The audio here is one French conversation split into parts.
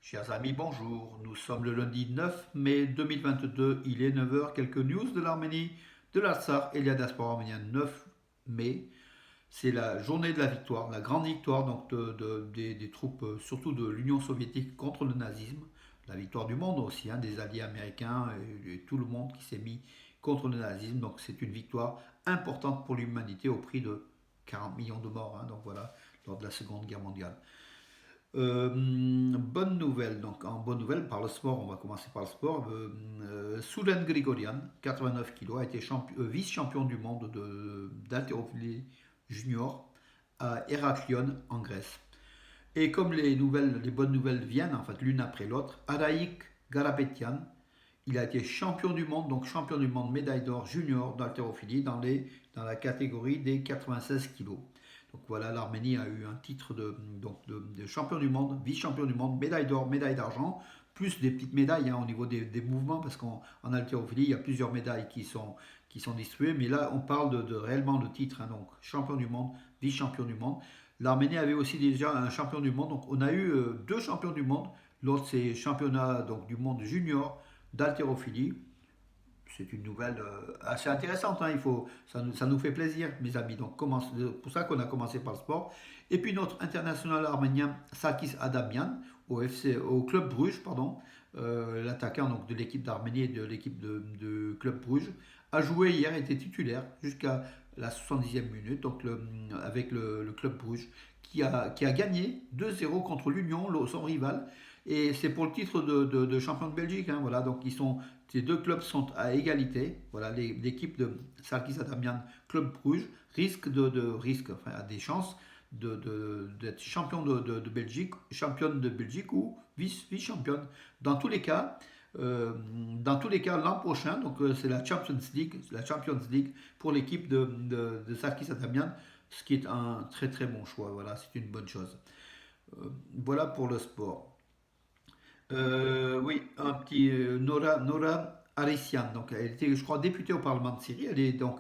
Chers amis, bonjour. Nous sommes le lundi 9 mai 2022. Il est 9 heures. Quelques news de l'Arménie, de l'Artsakh et de la diaspora arménienne. 9 mai, c'est la journée de la victoire, la grande victoire donc des troupes, surtout de l'Union soviétique contre le nazisme. La victoire du monde aussi, hein, des alliés américains et tout le monde qui s'est mis contre le nazisme. Donc c'est une victoire importante pour l'humanité au prix de 40 millions de morts. Hein, donc voilà, lors de la Seconde Guerre mondiale. Bonne nouvelle, donc en bonne nouvelle par le sport, on va commencer par le sport. Soulen Grigorian, 89 kilos, a été vice-champion du monde d'haltérophilie junior à Héraklion en Grèce. Et comme les bonnes nouvelles viennent en fait l'une après l'autre, Araïk Garapetian, il a été champion du monde, donc champion du monde médaille d'or junior d'haltérophilie dans la catégorie des 96 kilos. Donc voilà, l'Arménie a eu un titre de champion du monde, vice-champion du monde, médaille d'or, médaille d'argent, plus des petites médailles hein, au niveau des mouvements, parce qu'en haltérophilie, il y a plusieurs médailles qui sont distribuées, mais là, on parle réellement de titre, hein, donc champion du monde, vice-champion du monde. L'Arménie avait aussi déjà un champion du monde, donc on a eu deux champions du monde lors de ces championnats donc, du monde junior d'haltérophilie. C'est une nouvelle assez intéressante, hein, ça nous fait plaisir, mes amis. Donc, c'est pour ça qu'on a commencé par le sport. Et puis, notre international arménien Sarkis Adamian, au Club Bruges, pardon, l'attaquant donc, de l'équipe d'Arménie et de l'équipe de Club Bruges, a joué hier, était titulaire jusqu'à la 70e minute, donc avec le Club Bruges, qui a gagné 2-0 contre l'Union, son rival. Et c'est pour le titre de champion de Belgique. Hein, voilà, donc ces deux clubs sont à égalité. Voilà, l'équipe de Sarkis Adamian Club Bruges enfin, a des chances d'être champion de Belgique, championne de Belgique ou vice-championne. Dans tous les cas, l'an prochain, donc c'est la Champions League pour l'équipe de Sarkis Adamian, ce qui est un très très bon choix. Voilà, c'est une bonne chose. Voilà pour le sport. Oui, un petit Nora Arisian. Donc, elle était, je crois, députée au Parlement de Syrie.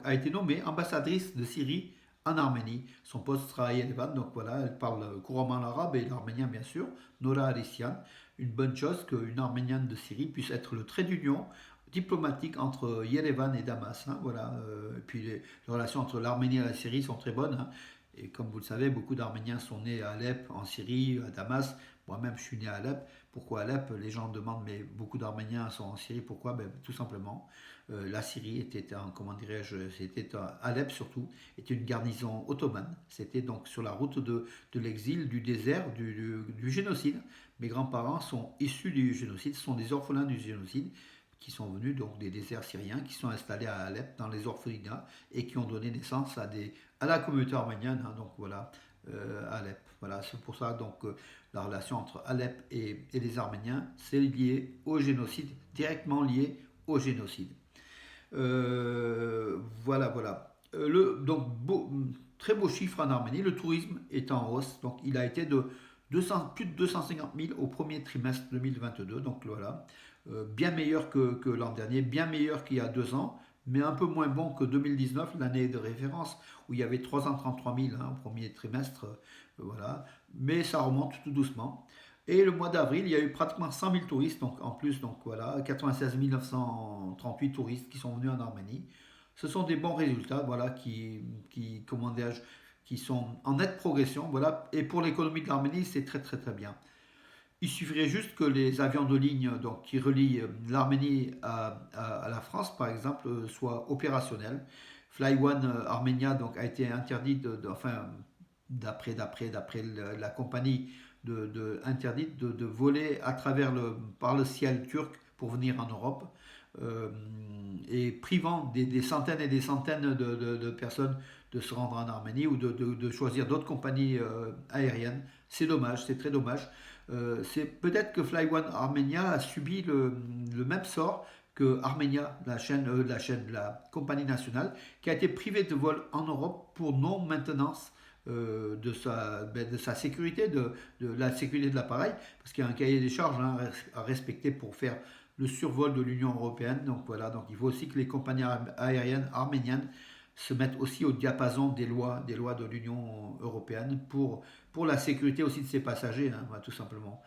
A été nommée ambassadrice de Syrie en Arménie. Son poste sera à Yerevan. Donc voilà, elle parle couramment l'arabe et l'arménien, bien sûr. Nora Arisian. Une bonne chose qu'une Arménienne de Syrie puisse être le trait d'union diplomatique entre Yerevan et Damas. Hein, voilà. Et puis les relations entre l'Arménie et la Syrie sont très bonnes. Hein. Et comme vous le savez, beaucoup d'Arméniens sont nés à Alep, en Syrie, à Damas. Moi-même, je suis né à Alep. Pourquoi Alep? Les gens demandent, mais beaucoup d'Arméniens sont en Syrie. Pourquoi? Ben, tout simplement, la Syrie était, comment dirais-je, Alep surtout, était une garnison ottomane. C'était donc sur la route de l'exil, du désert, du génocide. Mes grands-parents sont issus du génocide, ce sont des orphelins du génocide qui sont venus donc des déserts syriens, qui sont installés à Alep dans les orphelinats et qui ont donné naissance à la communauté arménienne. Hein, donc voilà, Alep. Voilà, c'est pour ça donc la relation entre Alep et les Arméniens, c'est lié au génocide, directement lié au génocide. Voilà, voilà. Très beau chiffre en Arménie, le tourisme est en hausse, donc il a été de plus de 250 000 au premier trimestre 2022, donc voilà, bien meilleur que l'an dernier, bien meilleur qu'il y a 2 ans, mais un peu moins bon que 2019, l'année de référence, où il y avait 333 000 hein, au premier trimestre, voilà, mais ça remonte tout doucement. Et le mois d'avril, il y a eu pratiquement 100 000 touristes, donc en plus, donc voilà, 96 938 touristes qui sont venus en Arménie. Ce sont des bons résultats, voilà, comment dirais-je, qui sont en nette progression, voilà. Et pour l'économie de l'Arménie, c'est très très très bien. Il suffirait juste que les avions de ligne donc, qui relient l'Arménie à la France, par exemple, soient opérationnels. Fly One Armenia donc, a été interdit, enfin, d'après la compagnie interdite de voler par le ciel turc pour venir en Europe et privant des centaines et des centaines de personnes de se rendre en Arménie ou de choisir d'autres compagnies aériennes. C'est dommage, c'est très dommage. C'est peut-être que Fly One Armenia a subi le même sort que Armenia, la compagnie nationale, qui a été privée de vol en Europe pour non-maintenance de sa sécurité, de la sécurité de l'appareil, parce qu'il y a un cahier des charges hein, à respecter pour faire le survol de l'Union européenne. Donc voilà, donc il faut aussi que les compagnies aériennes arméniennes se mettent aussi au diapason des lois de l'Union européenne pour la sécurité aussi de ses passagers, hein, tout simplement.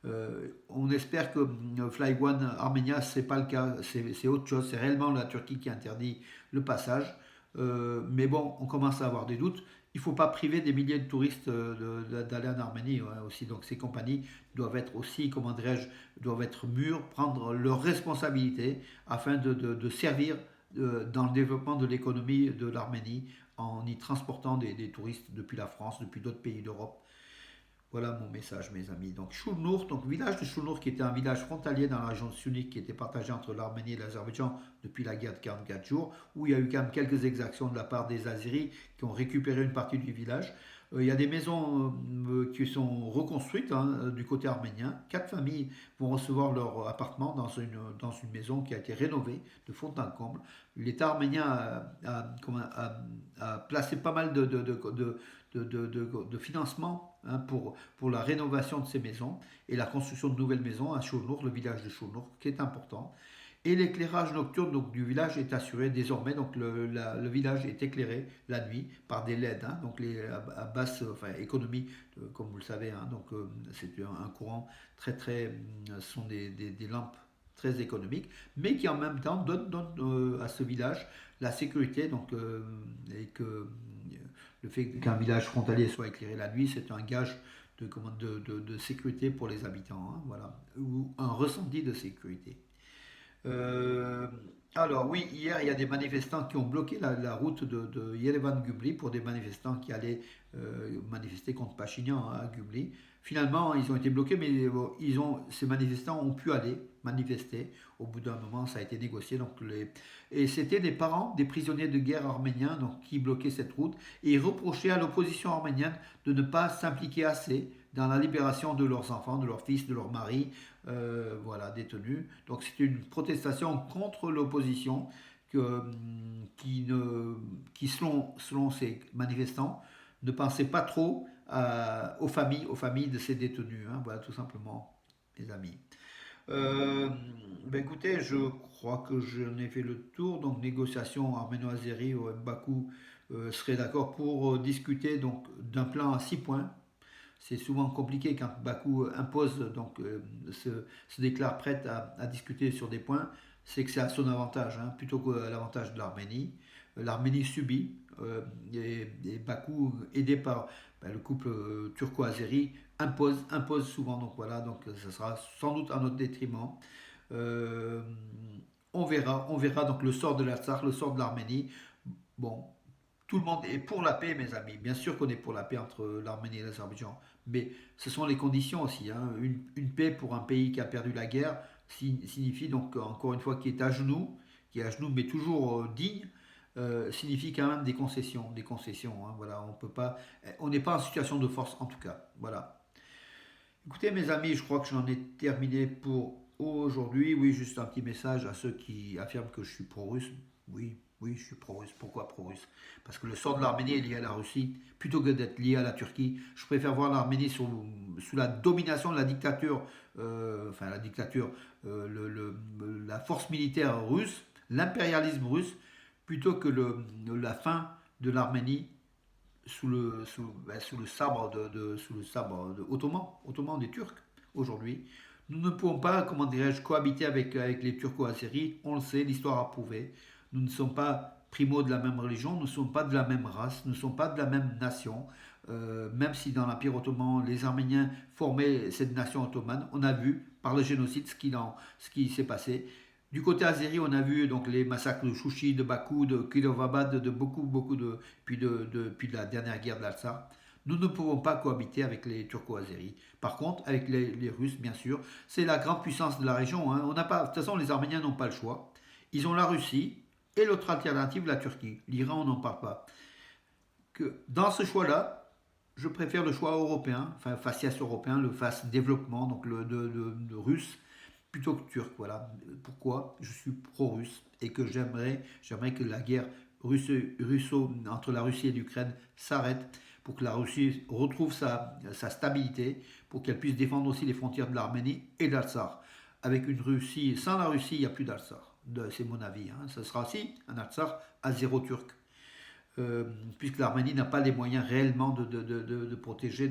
On espère que Fly One Armenia, c'est pas le cas, c'est autre chose, c'est réellement la Turquie qui interdit le passage. Mais bon, on commence à avoir des doutes. Il ne faut pas priver des milliers de touristes d'aller en Arménie aussi. Donc ces compagnies doivent être aussi, comment dirais-je, doivent être mûres, prendre leurs responsabilités afin de servir dans le développement de l'économie de l'Arménie en y transportant des touristes depuis la France, depuis d'autres pays d'Europe. Voilà mon message, mes amis. Donc, Choulnour, donc village de Choulnour, qui était un village frontalier dans la région sunnique, qui était partagé entre l'Arménie et l'Azerbaïdjan depuis la guerre de 44 jours, où il y a eu quand même quelques exactions de la part des Azeris qui ont récupéré une partie du village. Il y a des maisons qui sont reconstruites du côté arménien. 4 familles vont recevoir leur appartement dans une maison qui a été rénovée de fond en comble. L'État arménien a placé pas mal de financement pour la rénovation de ces maisons et la construction de nouvelles maisons à Chournour, le village de Chournour, qui est important. Et l'éclairage nocturne donc, du village est assuré désormais. Donc le village est éclairé la nuit par des LED, donc à basse économie, comme vous le savez. Donc c'est un courant très très, ce sont des lampes très économiques, mais qui en même temps donnent à ce village la sécurité. Donc et que le fait qu'un village frontalier soit éclairé la nuit, c'est un gage de sécurité pour les habitants, voilà, ou un ressenti de sécurité. Euh, alors oui, hier il y a des manifestants qui ont bloqué la route de Yerevan-Gubli pour des manifestants qui allaient manifester contre Pachinian à Gubli. Finalement, ils ont été bloqués, mais ces manifestants ont pu aller manifester. Au bout d'un moment, ça a été négocié. Et c'était des parents des prisonniers de guerre arméniens donc, qui bloquaient cette route et ils reprochaient à l'opposition arménienne de ne pas s'impliquer assez dans la libération de leurs enfants, de leurs fils, de leurs maris, voilà, détenus. Donc c'était une protestation contre l'opposition qui selon ces manifestants, ne pensait pas trop aux familles de ces détenus. Voilà, tout simplement, les amis. Écoutez, je crois que j'en ai fait le tour. Donc, négociation arméno-azérie au Bakou serait d'accord pour discuter donc d'un plan à 6 points. C'est souvent compliqué quand Bakou impose, donc se déclare prête à discuter sur des points, c'est que c'est à son avantage, plutôt qu'à l'avantage de l'Arménie. L'Arménie subit, et Bakou, aidé par le couple turco-azéri, impose souvent. Donc voilà, donc ça sera sans doute à notre détriment. Euh, on verra donc le sort de l'Artsakh, le sort de l'Arménie. Bon, tout le monde est pour la paix, mes amis. Bien sûr qu'on est pour la paix entre l'Arménie et l'Azerbaïdjan, mais ce sont les conditions aussi. Une paix pour un pays qui a perdu la guerre signifie donc, encore une fois, qui est à genoux, mais toujours digne, signifie quand même des concessions. Voilà, on n'est pas en situation de force en tout cas. Voilà. Écoutez, mes amis, je crois que j'en ai terminé pour aujourd'hui. Oui, juste un petit message à ceux qui affirment que je suis pro-russe. Oui, oui, je suis pro-russe. Pourquoi pro-russe? Parce que le sort de l'Arménie est lié à la Russie, plutôt que d'être lié à la Turquie. Je préfère voir l'Arménie sous la domination de la dictature, la dictature, la force militaire russe, l'impérialisme russe, plutôt que la fin de l'Arménie sous le sabre ottoman des Turcs aujourd'hui. Nous ne pouvons pas, comment dirais-je, cohabiter avec les Turco-Azéris. On le sait, l'histoire a prouvé. Nous ne sommes pas primo de la même religion, nous ne sommes pas de la même race, nous ne sommes pas de la même nation. Même si dans l'Empire ottoman, les Arméniens formaient cette nation ottomane, on a vu par le génocide ce qui s'est passé. Du côté azéri, on a vu donc les massacres de Chouchi, de Bakou, de Kirovabad, de beaucoup puis de la dernière guerre de l'Alsa. Nous ne pouvons pas cohabiter avec les Turco-Azéris. Par contre, avec les Russes, bien sûr, c'est la grande puissance de la région. On n'a pas, de toute façon, les Arméniens n'ont pas le choix. Ils ont la Russie et l'autre alternative, la Turquie. L'Iran, on n'en parle pas. Dans ce choix-là, je préfère le choix européen, enfin faciès européen, le face développement, donc le russe, plutôt que turc. Voilà pourquoi je suis pro-russe et que j'aimerais que la guerre entre la Russie et l'Ukraine s'arrête pour que la Russie retrouve sa stabilité, pour qu'elle puisse défendre aussi les frontières de l'Arménie et de l'Artsakh. Avec une Russie, sans la Russie, il n'y a plus d'Artsakh. C'est mon avis. Ce sera aussi un Artsakh azéro-turc. puisque l'Arménie n'a pas les moyens réellement de protéger,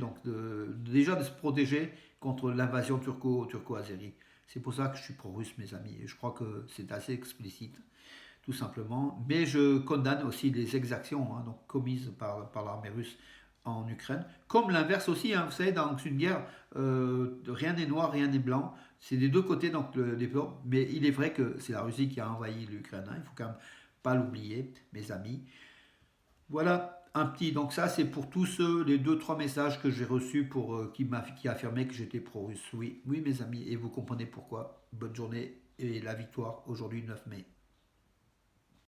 déjà de se protéger contre l'invasion turco-azérie. C'est pour ça que je suis pro-russe, mes amis, et je crois que c'est assez explicite, tout simplement. Mais je condamne aussi les exactions, hein, donc commises par l'armée russe en Ukraine, comme l'inverse aussi, hein, vous savez, dans une guerre, rien n'est noir, rien n'est blanc, c'est des deux côtés, donc les plans, mais il est vrai que c'est la Russie qui a envahi l'Ukraine, hein, il faut quand même pas l'oublier, mes amis. Voilà un petit. Donc ça, c'est pour tous les deux trois messages que j'ai reçus pour qui affirmaient que j'étais pro-russe. Oui, oui, mes amis, et vous comprenez pourquoi. Bonne journée et la victoire aujourd'hui 9 mai.